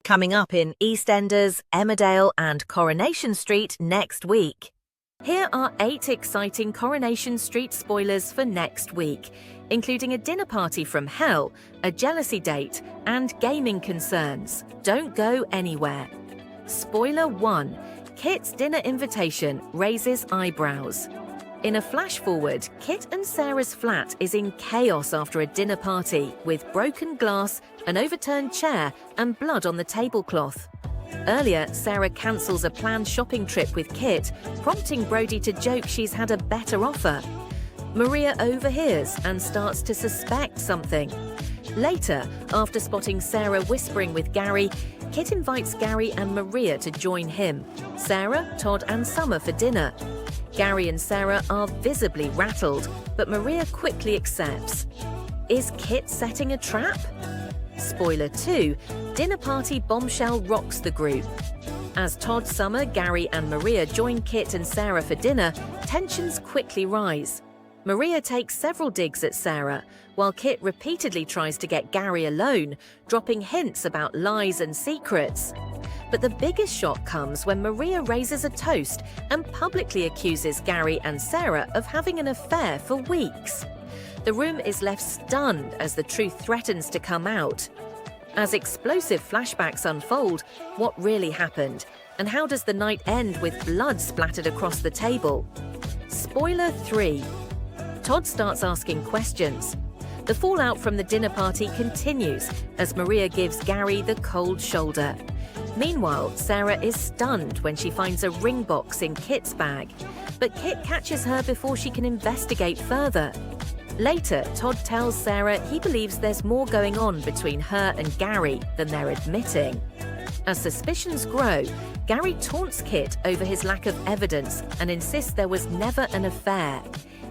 Coming up in EastEnders, Emmerdale and Coronation Street next week. Here are 8 exciting Coronation Street spoilers for next week, including a dinner party from hell, a jealousy date, and gaming concerns. Don't go anywhere. Spoiler 1. Kit's dinner invitation raises eyebrows. In a flash-forward, Kit and Sarah's flat is in chaos after a dinner party, with broken glass, an overturned chair, and blood on the tablecloth. Earlier, Sarah cancels a planned shopping trip with Kit, prompting Brody to joke she's had a better offer. Maria overhears and starts to suspect something. Later, after spotting Sarah whispering with Gary, Kit invites Gary and Maria to join him, Sarah, Todd and Summer for dinner. Gary and Sarah are visibly rattled, but Maria quickly accepts. Is Kit setting a trap? Spoiler 2. Dinner party bombshell rocks the group. As Todd, Summer, Gary and Maria join Kit and Sarah for dinner, tensions quickly rise. Maria takes several digs at Sarah, while Kit repeatedly tries to get Gary alone, dropping hints about lies and secrets. But the biggest shock comes when Maria raises a toast and publicly accuses Gary and Sarah of having an affair for weeks. The room is left stunned as the truth threatens to come out. As explosive flashbacks unfold, what really happened? And how does the night end with blood splattered across the table? Spoiler 3. Todd starts asking questions. The fallout from the dinner party continues as Maria gives Gary the cold shoulder. Meanwhile, Sarah is stunned when she finds a ring box in Kit's bag, but Kit catches her before she can investigate further. Later, Todd tells Sarah he believes there's more going on between her and Gary than they're admitting. As suspicions grow, Gary taunts Kit over his lack of evidence and insists there was never an affair.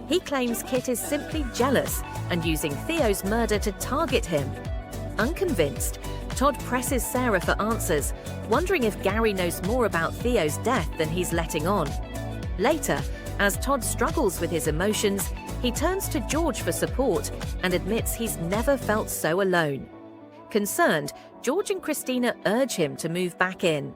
He claims Kit is simply jealous and using Theo's murder to target him. Unconvinced, Todd presses Sarah for answers, wondering if Gary knows more about Theo's death than he's letting on. Later, as Todd struggles with his emotions, he turns to George for support and admits he's never felt so alone. Concerned, George and Christina urge him to move back in.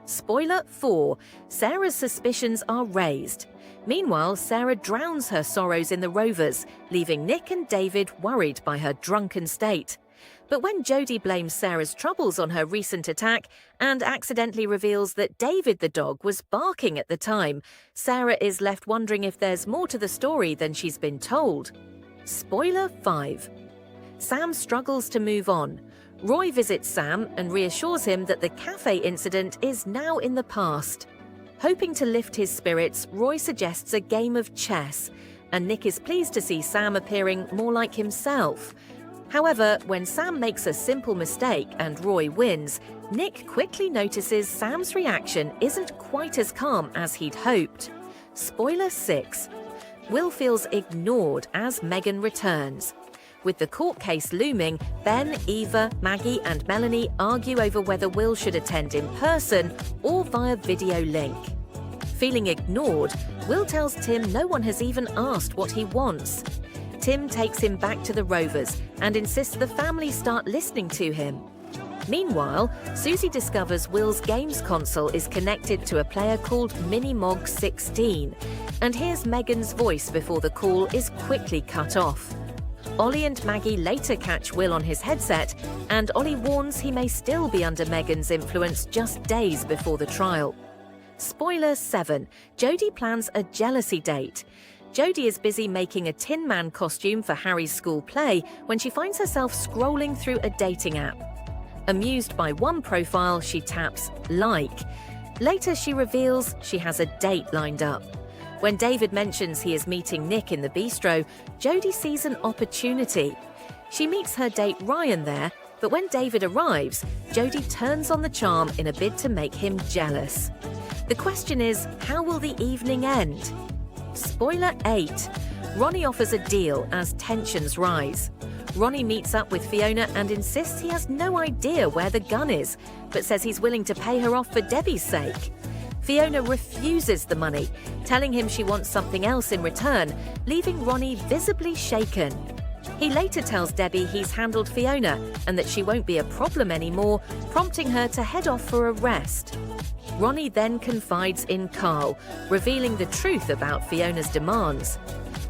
Spoiler 4. Sarah's suspicions are raised. Meanwhile, Sarah drowns her sorrows in the Rovers, leaving Nick and David worried by her drunken state. But when Jody blames Sarah's troubles on her recent attack and accidentally reveals that David the dog was barking at the time, Sarah is left wondering if there's more to the story than she's been told. Spoiler 5. Sam struggles to move on. Roy visits Sam and reassures him that the cafe incident is now in the past. Hoping to lift his spirits, Roy suggests a game of chess, and Nick is pleased to see Sam appearing more like himself. However, when Sam makes a simple mistake and Roy wins, Nick quickly notices Sam's reaction isn't quite as calm as he'd hoped. Spoiler 6. Will feels ignored as Megan returns. With the court case looming, Ben, Eva, Maggie and Melanie argue over whether Will should attend in person or via video link. Feeling ignored, Will tells Tim no one has even asked what he wants. Tim takes him back to the Rovers and insists the family start listening to him. Meanwhile, Susie discovers Will's games console is connected to a player called Minimog16 and hears Megan's voice before the call is quickly cut off. Ollie and Maggie later catch Will on his headset, and Ollie warns he may still be under Megan's influence just days before the trial. Spoiler 7. Jody plans a jealousy date. Jody is busy making a Tin Man costume for Harry's school play when she finds herself scrolling through a dating app. Amused by one profile, she taps like. Later, she reveals she has a date lined up. When David mentions he is meeting Nick in the bistro, Jody sees an opportunity. She meets her date Ryan there, but when David arrives, Jody turns on the charm in a bid to make him jealous. The question is, how will the evening end? Spoiler 8. Ronnie offers a deal as tensions rise. Ronnie meets up with Fiona and insists he has no idea where the gun is, but says he's willing to pay her off for Debbie's sake. Fiona refuses the money, telling him she wants something else in return, leaving Ronnie visibly shaken. He later tells Debbie he's handled Fiona and that she won't be a problem anymore, prompting her to head off for a rest. Ronnie then confides in Carl, revealing the truth about Fiona's demands.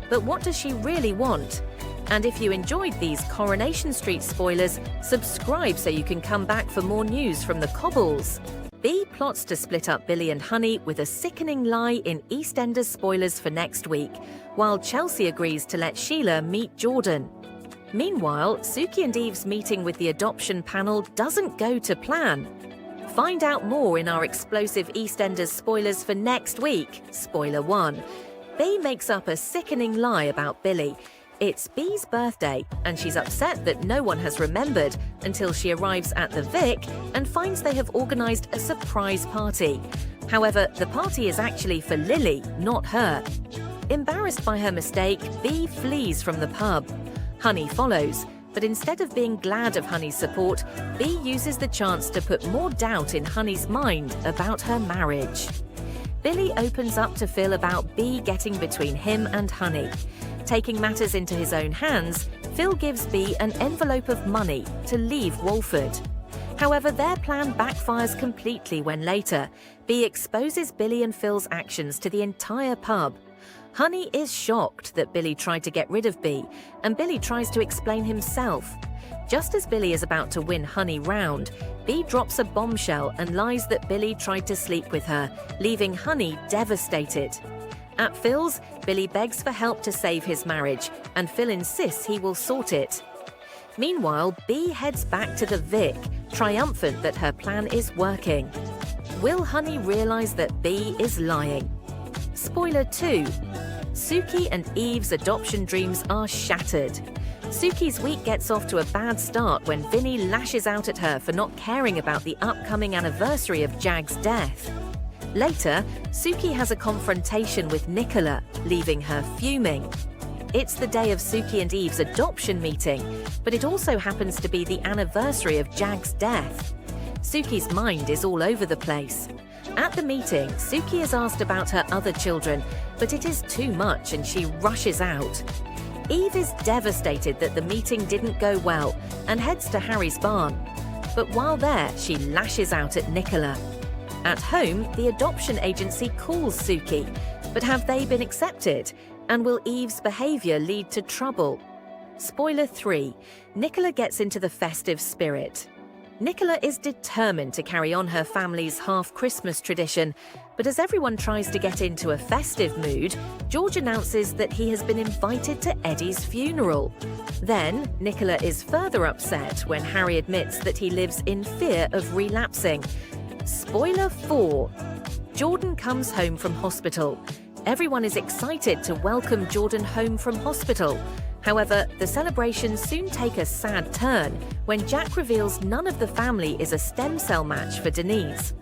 But what does she really want? And if you enjoyed these Coronation Street spoilers, subscribe so you can come back for more news from the Cobbles. Bea plots to split up Billy and Honey with a sickening lie in EastEnders spoilers for next week, while Chelsea agrees to let Sheila meet Jordan. Meanwhile, Suki and Eve's meeting with the adoption panel doesn't go to plan. Find out more in our explosive EastEnders spoilers for next week. Spoiler 1. Bea makes up a sickening lie about Billy. It's Bea's birthday, and she's upset that no one has remembered until she arrives at the Vic and finds they have organised a surprise party. However, the party is actually for Lily, not her. Embarrassed by her mistake, Bea flees from the pub. Honey follows, but instead of being glad of Honey's support, Bea uses the chance to put more doubt in Honey's mind about her marriage. Billy opens up to Phil about Bea getting between him and Honey. Taking matters into his own hands, Phil gives Bea an envelope of money to leave Walford. However, their plan backfires completely when later, Bea exposes Billy and Phil's actions to the entire pub. Honey is shocked that Billy tried to get rid of Bea, and Billy tries to explain himself. Just as Billy is about to win Honey round, Bea drops a bombshell and lies that Billy tried to sleep with her, leaving Honey devastated. At Phil's, Billy begs for help to save his marriage, and Phil insists he will sort it. Meanwhile, Bea heads back to the Vic, triumphant that her plan is working. Will Honey realise that Bea is lying? Spoiler 2. Suki and Eve's adoption dreams are shattered. Suki's week gets off to a bad start when Vinny lashes out at her for not caring about the upcoming anniversary of Jag's death. Later, Suki has a confrontation with Nicola, leaving her fuming. It's the day of Suki and Eve's adoption meeting, but it also happens to be the anniversary of Jag's death. Suki's mind is all over the place. At the meeting, Suki is asked about her other children, but it is too much and she rushes out. Eve is devastated that the meeting didn't go well and heads to Harry's barn. But while there, she lashes out at Nicola. At home, the adoption agency calls Suki, but have they been accepted? And will Eve's behaviour lead to trouble? Spoiler 3. Nicola gets into the festive spirit. Nicola is determined to carry on her family's half-Christmas tradition, but as everyone tries to get into a festive mood, George announces that he has been invited to Eddie's funeral. Then, Nicola is further upset when Harry admits that he lives in fear of relapsing. Spoiler 4. Jordan comes home from hospital. Everyone is excited to welcome Jordan home from hospital. However, the celebrations soon take a sad turn when Jack reveals none of the family is a stem cell match for Denise.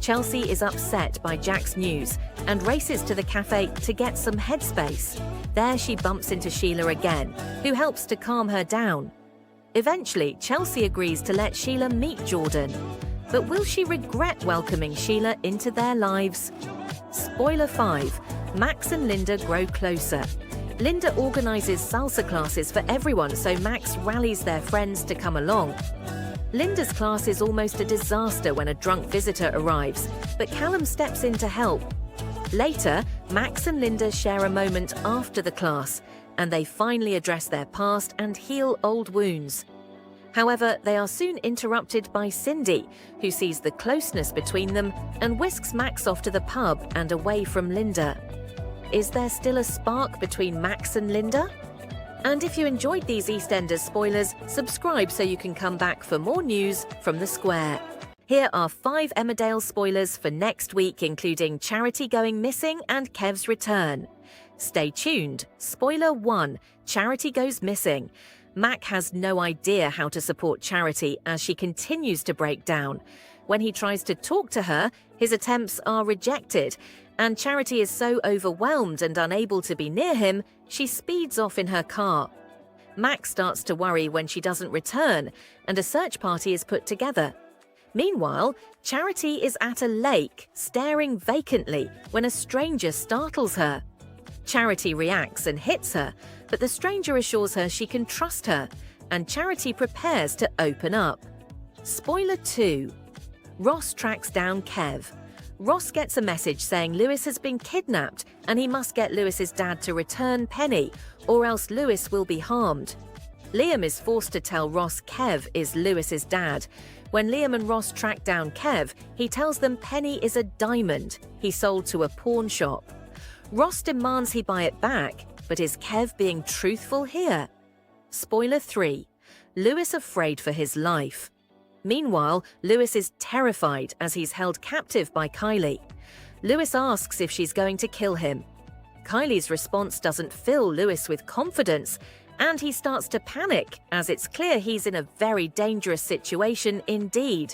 Chelsea is upset by Jack's news and races to the cafe to get some headspace. There she bumps into Sheila again, who helps to calm her down. Eventually, Chelsea agrees to let Sheila meet Jordan. But will she regret welcoming Sheila into their lives? Spoiler 5. Max and Linda grow closer. Linda organises salsa classes for everyone, so Max rallies their friends to come along. Linda's class is almost a disaster when a drunk visitor arrives, but Callum steps in to help. Later, Max and Linda share a moment after the class, and they finally address their past and heal old wounds. However, they are soon interrupted by Cindy, who sees the closeness between them and whisks Max off to the pub and away from Linda. Is there still a spark between Max and Linda? And if you enjoyed these EastEnders spoilers, subscribe so you can come back for more news from the Square. Here are 5 Emmerdale spoilers for next week, including Charity going missing and Kev's return. Stay tuned. Spoiler 1. Charity goes missing. Mac has no idea how to support Charity as she continues to break down. When he tries to talk to her, his attempts are rejected, and Charity is so overwhelmed and unable to be near him, she speeds off in her car. Mac starts to worry when she doesn't return, and a search party is put together. Meanwhile, Charity is at a lake, staring vacantly, when a stranger startles her. Charity reacts and hits her, but the stranger assures her she can trust her, and Charity prepares to open up. Spoiler 2. Ross tracks down Kev. Ross gets a message saying Lewis has been kidnapped and he must get Lewis's dad to return Penny, or else Lewis will be harmed. Liam is forced to tell Ross Kev is Lewis's dad. When Liam and Ross track down Kev, he tells them Penny is a diamond he sold to a pawn shop. Ross demands he buy it back, but is Kev being truthful here? Spoiler 3. Lewis afraid for his life. Meanwhile, Lewis is terrified as he's held captive by Kylie. Lewis asks if she's going to kill him. Kylie's response doesn't fill Lewis with confidence, and he starts to panic as it's clear he's in a very dangerous situation indeed.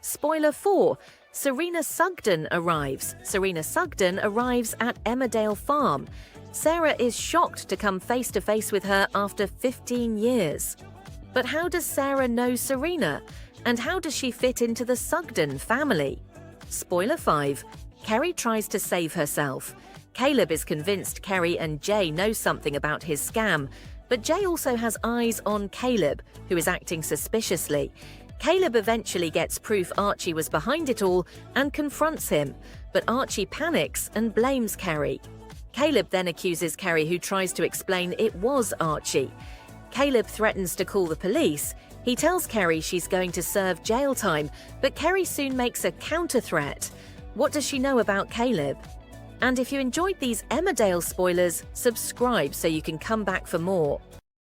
Spoiler 4. Serena Sugden arrives. Serena Sugden arrives at Emmerdale Farm. Sarah is shocked to come face to face with her after 15 years. But how does Sarah know Serena? And how does she fit into the Sugden family? Spoiler 5. Kerry tries to save herself. Caleb is convinced Kerry and Jay know something about his scam, but Jay also has eyes on Caleb, who is acting suspiciously. Caleb eventually gets proof Archie was behind it all and confronts him, but Archie panics and blames Kerry. Caleb then accuses Kerry, who tries to explain it was Archie. Caleb threatens to call the police. He tells Kerry she's going to serve jail time, but Kerry soon makes a counter-threat. What does she know about Caleb? And if you enjoyed these Emmerdale spoilers, subscribe so you can come back for more.